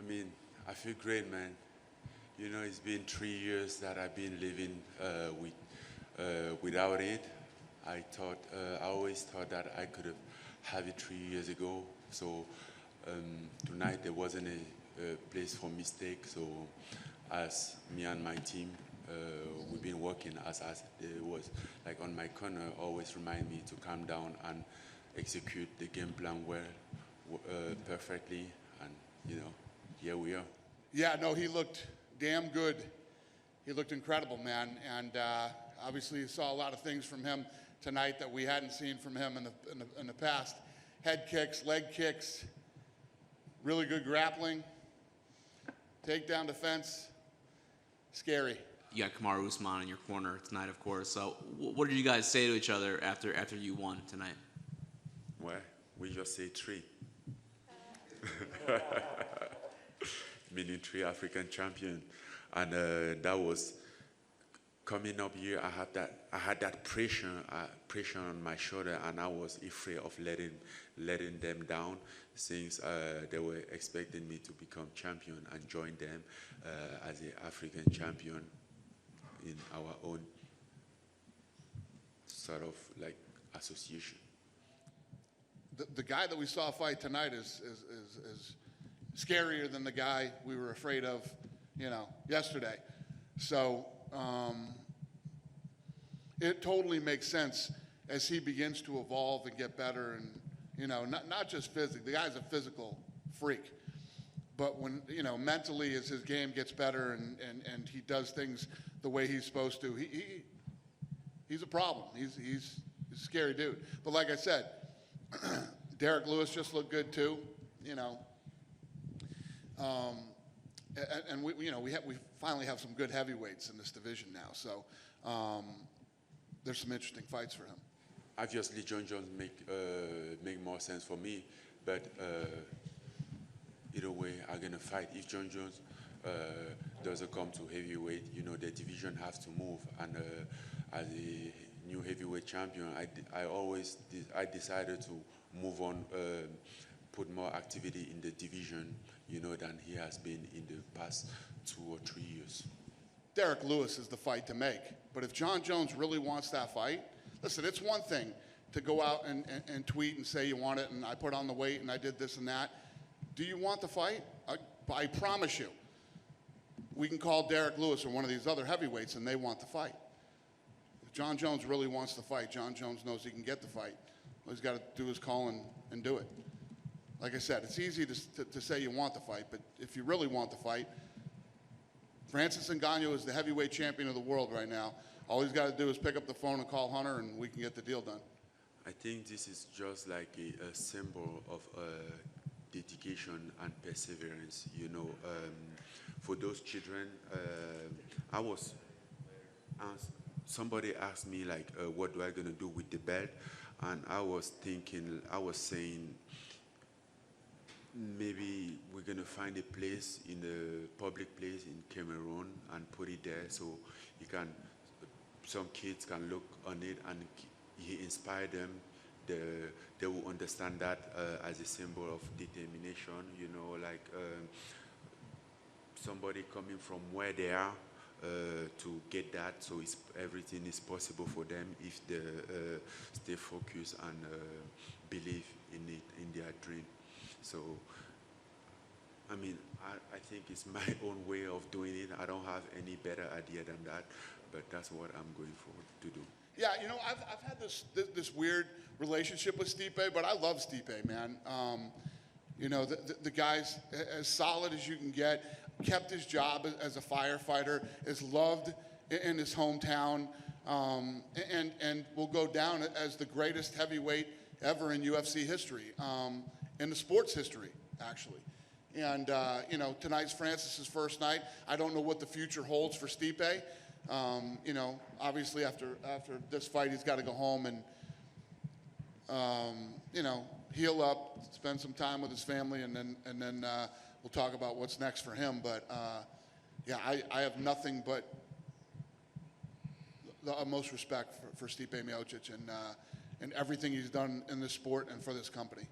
mean, I feel great, man. You know, it's been 3 years that I've been living without it. I always thought that I could have it 3 years ago. So tonight there wasn't a place for mistake. So as me and my team, we've been working as there was like on my corner, always remind me to calm down and execute the game plan perfectly. And you know, here we are. Yeah, no, he looked damn good. He looked incredible, man. And obviously you saw a lot of things from him tonight that we hadn't seen from him in the past. Head kicks, leg kicks, really good grappling, takedown defense, scary. You got Kamaru Usman in your corner tonight, of course. So what did you guys say to each other after you won tonight? Well, we just say three. Meaning 3 African champion, and that was coming up here. I had that pressure on my shoulder, and I was afraid of letting them down, since they were expecting me to become champion and join them as an African champion in our own sort of like association. The guy that we saw fight tonight is scarier than the guy we were afraid of, yesterday. So it totally makes sense as he begins to evolve and get better, and not just physically. The guy's a physical freak, but when mentally, as his game gets better and he does things the way he's supposed to, he's a problem. He's a scary dude. But like I said, Derek Lewis just looked good too, and we finally have some good heavyweights in this division now. So there's some interesting fights for him. Obviously, John Jones make more sense for me, but either way, I'm gonna fight. If John Jones doesn't come to heavyweight, the division has to move. And as a new heavyweight champion, I decided to move on, put more activity in the division, than he has been in the past 2 or 3 years. Derek Lewis is the fight to make. But if John Jones really wants that fight, listen, it's one thing to go out and tweet and say you want it, and I put on the weight and I did this and that. Do you want the fight? I promise you, we can call Derek Lewis or one of these other heavyweights and they want the fight. If John Jones really wants the fight, John Jones knows he can get the fight. All he's got to do is call and do it. Like I said, it's easy to say you want the fight, but if you really want the fight, Francis Ngannou is the heavyweight champion of the world right now. All he's got to do is pick up the phone and call Hunter, and we can get the deal done. I think this is just like a symbol of dedication and perseverance. For those children, somebody asked me like, what do I gonna do with the belt? And I was saying, maybe we're gonna find a place in the public place in Cameroon and put it there, so some kids can look on it and he inspire them. They will understand that as a symbol of determination. Somebody coming from where they are to get that. So everything is possible for them if they stay focused and believe in it, in their dream. So, I think it's my own way of doing it. I don't have any better idea than that, but that's what I'm going to do. Yeah, I've had this weird relationship with Stipe, but I love Stipe, man. The guy's as solid as you can get, kept his job as a firefighter, is loved in his hometown, and will go down as the greatest heavyweight ever in UFC history, in the sports history, actually. And, tonight's Francis's first night. I don't know what the future holds for Stipe. Obviously after this fight, he's got to go home and, heal up, spend some time with his family, and then we'll talk about what's next for him. But I have nothing but the utmost respect for Stipe Miocic and everything he's done in this sport and for this company.